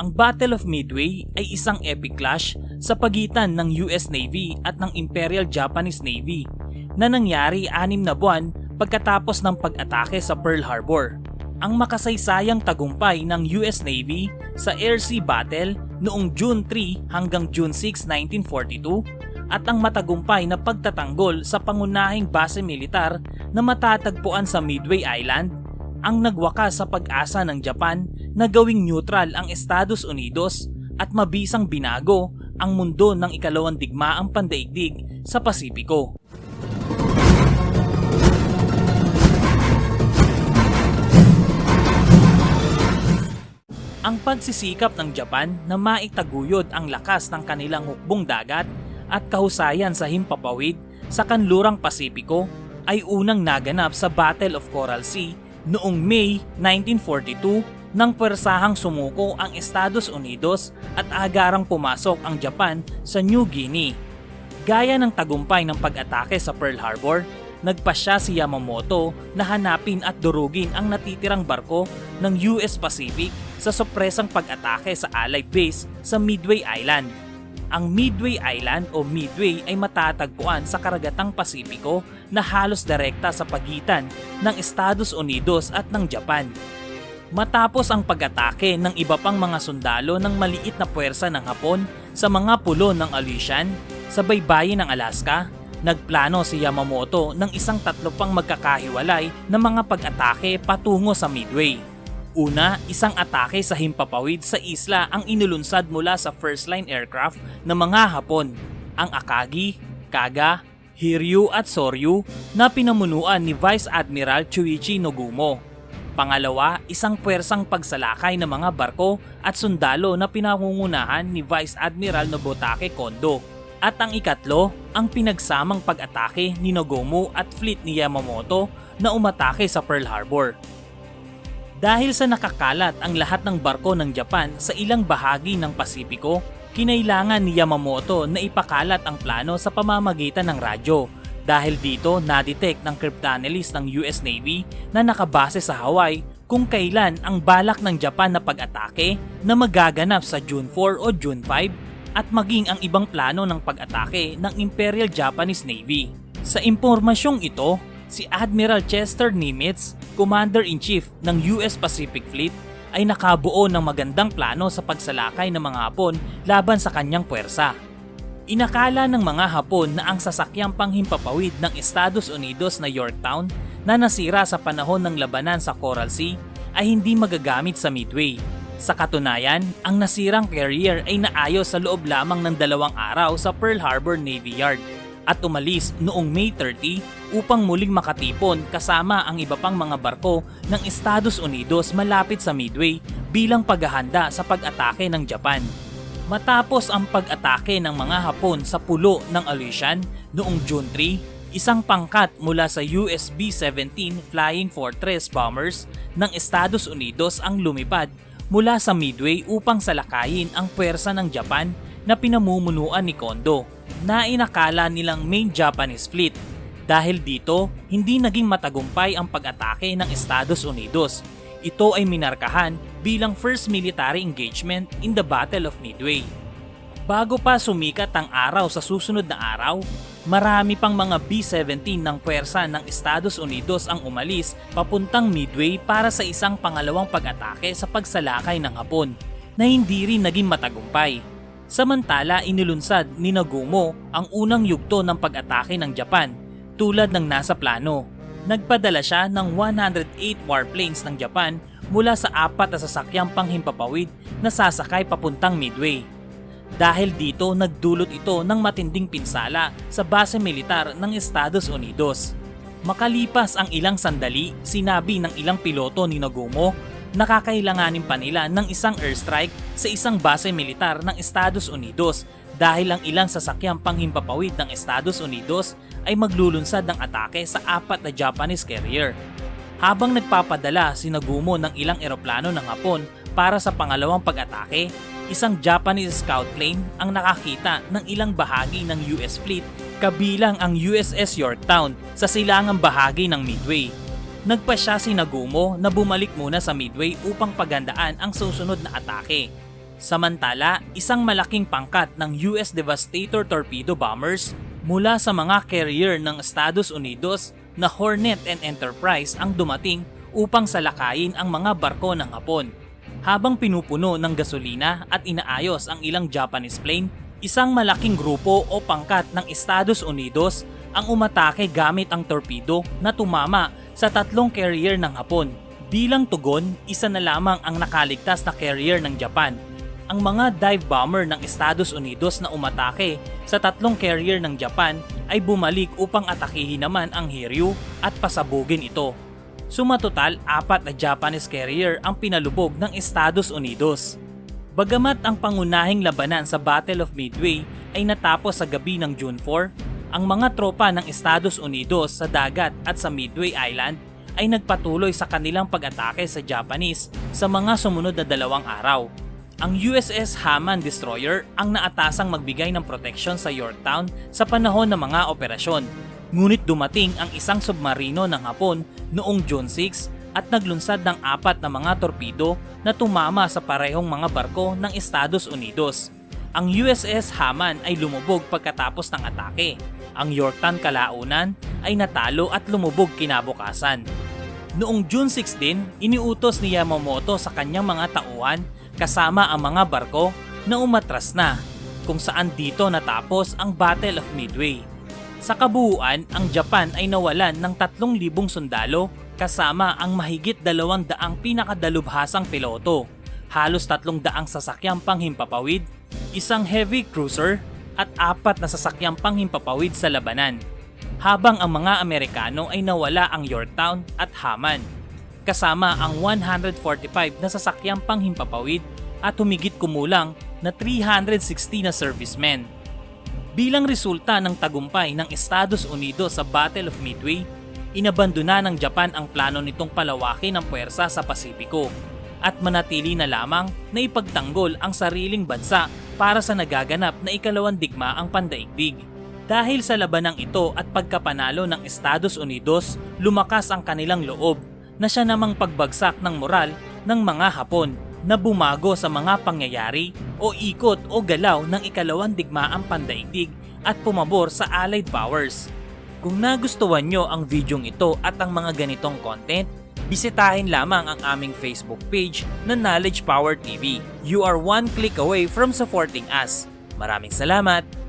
Ang Battle of Midway ay isang epic clash sa pagitan ng US Navy at ng Imperial Japanese Navy na nangyari 6 na buwan pagkatapos ng pag-atake sa Pearl Harbor. Ang makasaysayang tagumpay ng US Navy sa air-sea battle noong June 3 hanggang June 6, 1942 at ang matagumpay na pagtatanggol sa pangunahing base militar na matatagpuan sa Midway Island ang nagwakas sa pag-asa ng Japan na gawing neutral ang Estados Unidos at mabisang binago ang mundo ng ikalawang digmaang pandaigdig sa Pasipiko. Ang pagsisikap ng Japan na maitaguyod ang lakas ng kanilang hukbong dagat at kahusayan sa himpapawid sa kanlurang Pasipiko ay unang naganap sa Battle of Coral Sea noong May 1942 nang pwersahang sumuko ang Estados Unidos at agarang pumasok ang Japan sa New Guinea. Gaya ng tagumpay ng pag-atake sa Pearl Harbor, nagpasya si Yamamoto na hanapin at durugin ang natitirang barko ng US Pacific sa sorpresang pag-atake sa Allied base sa Midway Island. Ang Midway Island o Midway ay matatagpuan sa karagatang Pasipiko na halos direkta sa pagitan ng Estados Unidos at ng Japan. Matapos ang pag-atake ng iba pang mga sundalo ng maliit na puwersa ng Hapon sa mga pulo ng Aleutian sa baybayin ng Alaska, nagplano si Yamamoto ng isang 3 pang magkakahiwalay na mga pag-atake patungo sa Midway. Una, isang atake sa himpapawid sa isla ang inulunsad mula sa first line aircraft ng mga Hapon, ang Akagi, Kaga, Hiryu at Soryu na pinamunuan ni Vice Admiral Chuichi Nogumo. Pangalawa, isang puwersang pagsalakay ng mga barko at sundalo na pinangungunahan ni Vice Admiral Nobutake Kondo. At ang ikatlo, ang pinagsamang pag-atake ni Nogumo at fleet ni Yamamoto na umatake sa Pearl Harbor. Dahil sa nakakalat ang lahat ng barko ng Japan sa ilang bahagi ng Pasipiko, kinailangan ni Yamamoto na ipakalat ang plano sa pamamagitan ng radyo. Dahil dito, na-detect ng cryptanalyst ng US Navy na nakabase sa Hawaii kung kailan ang balak ng Japan na pag-atake na magaganap sa June 4 o June 5 at maging ang ibang plano ng pag-atake ng Imperial Japanese Navy. Sa impormasyong ito, si Admiral Chester Nimitz, Commander-in-Chief ng US Pacific Fleet, ay nakabuo ng magandang plano sa pagsalakay ng mga Hapon laban sa kanyang puwersa. Inakala ng mga Hapon na ang sasakyang panghimpapawid ng Estados Unidos na Yorktown na nasira sa panahon ng labanan sa Coral Sea ay hindi magagamit sa Midway. Sa katunayan, ang nasirang carrier ay naayos sa loob lamang ng 2 araw sa Pearl Harbor Navy Yard at umalis noong May 30 upang muling makatipon kasama ang iba pang mga barko ng Estados Unidos malapit sa Midway bilang paghahanda sa pag-atake ng Japan. Matapos ang pag-atake ng mga Hapon sa pulo ng Aleutian noong June 3, isang pangkat mula sa US B-17 Flying Fortress bombers ng Estados Unidos ang lumipad mula sa Midway upang salakayin ang puwersa ng Japan na pinamumunuan ni Kondo na inakala nilang main Japanese fleet. Dahil dito, hindi naging matagumpay ang pag-atake ng Estados Unidos. Ito ay minarkahan bilang first military engagement in the Battle of Midway. Bago pa sumikat ang araw sa susunod na araw, marami pang mga B-17 ng puwersa ng Estados Unidos ang umalis papuntang Midway para sa isang pangalawang pag-atake sa pagsalakay ng Hapon na hindi rin naging matagumpay. Samantala, inilunsad ni Nogumo ang unang yugto ng pag-atake ng Japan tulad ng nasa plano. Nagpadala siya ng 108 warplanes ng Japan mula sa 4 na sasakyang panghimpapawid na sasakay papuntang Midway. Dahil dito, nagdulot ito ng matinding pinsala sa base militar ng Estados Unidos. Makalipas ang ilang sandali, sinabi ng ilang piloto ni Nogumo na kakailanganin pa nila ng isang airstrike sa isang base militar ng Estados Unidos dahil ang ilang sasakyang panghimpapawid ng Estados Unidos ay maglulunsad ng atake sa 4 na Japanese carrier. Habang nagpapadala si Nogumo ng ilang eroplano ng Hapon para sa pangalawang pag-atake, isang Japanese scout plane ang nakakita ng ilang bahagi ng US fleet kabilang ang USS Yorktown sa silangang bahagi ng Midway. Nagpasya si Nogumo na bumalik muna sa Midway upang paghandaan ang susunod na atake. Samantala, isang malaking pangkat ng US Devastator torpedo bombers mula sa mga carrier ng Estados Unidos na Hornet and Enterprise ang dumating upang salakayin ang mga barko ng Hapon. Habang pinupuno ng gasolina at inaayos ang ilang Japanese plane, isang malaking grupo o pangkat ng Estados Unidos ang umatake gamit ang torpedo na tumama sa 3 carrier ng Hapon. Bilang tugon, isa na lamang ang nakaligtas na carrier ng Japan. Ang mga dive bomber ng Estados Unidos na umatake sa 3 carrier ng Japan ay bumalik upang atakihin naman ang Hiryu at pasabugin ito. Sumatotal, 4 na Japanese carrier ang pinalubog ng Estados Unidos. Bagamat ang pangunahing labanan sa Battle of Midway ay natapos sa gabi ng June 4, ang mga tropa ng Estados Unidos sa dagat at sa Midway Island ay nagpatuloy sa kanilang pag-atake sa Japanese sa mga sumunod na 2 araw. Ang USS Haman Destroyer ang naatasang magbigay ng proteksyon sa Yorktown sa panahon ng mga operasyon. Ngunit dumating ang isang submarino ng Hapon noong June 6 at naglunsad ng 4 na mga torpedo na tumama sa parehong mga barko ng Estados Unidos. Ang USS Haman ay lumubog pagkatapos ng atake. Ang Yorktown kalaunan ay natalo at lumubog kinabukasan. Noong June 16, iniutos ni Yamamoto sa kanyang mga tauhan kasama ang mga barko na umatras na, kung saan dito natapos ang Battle of Midway. Sa kabuuan, ang Japan ay nawalan ng 3,000 sundalo kasama ang mahigit 200 pinakadalubhasang piloto, halos 300 sasakyang panghimpapawid, isang heavy cruiser at 4 na sasakyang panghimpapawid sa labanan. Habang ang mga Amerikano ay nawala ang Yorktown at Haman, kasama ang 145 na sasakyang panghimpapawid at humigit kumulang na 360 na servicemen. Bilang resulta ng tagumpay ng Estados Unidos sa Battle of Midway, inabandona ng Japan ang plano nitong palawakin ang puwersa sa Pasipiko at manatili na lamang na ipagtanggol ang sariling bansa para sa nagaganap na ikalawang digmaang pandaigdig. Dahil sa labanang ito at pagkapanalo ng Estados Unidos, lumakas ang kanilang loob na siya namang pagbagsak ng moral ng mga Hapon na bumago sa mga pangyayari o ikot o galaw ng ikalawang digmaang pandaigdig at pumabor sa Allied Powers. Kung nagustuhan nyo ang videong ito at ang mga ganitong content, bisitahin lamang ang aming Facebook page na Knowledge Power TV. You are one click away from supporting us. Maraming salamat!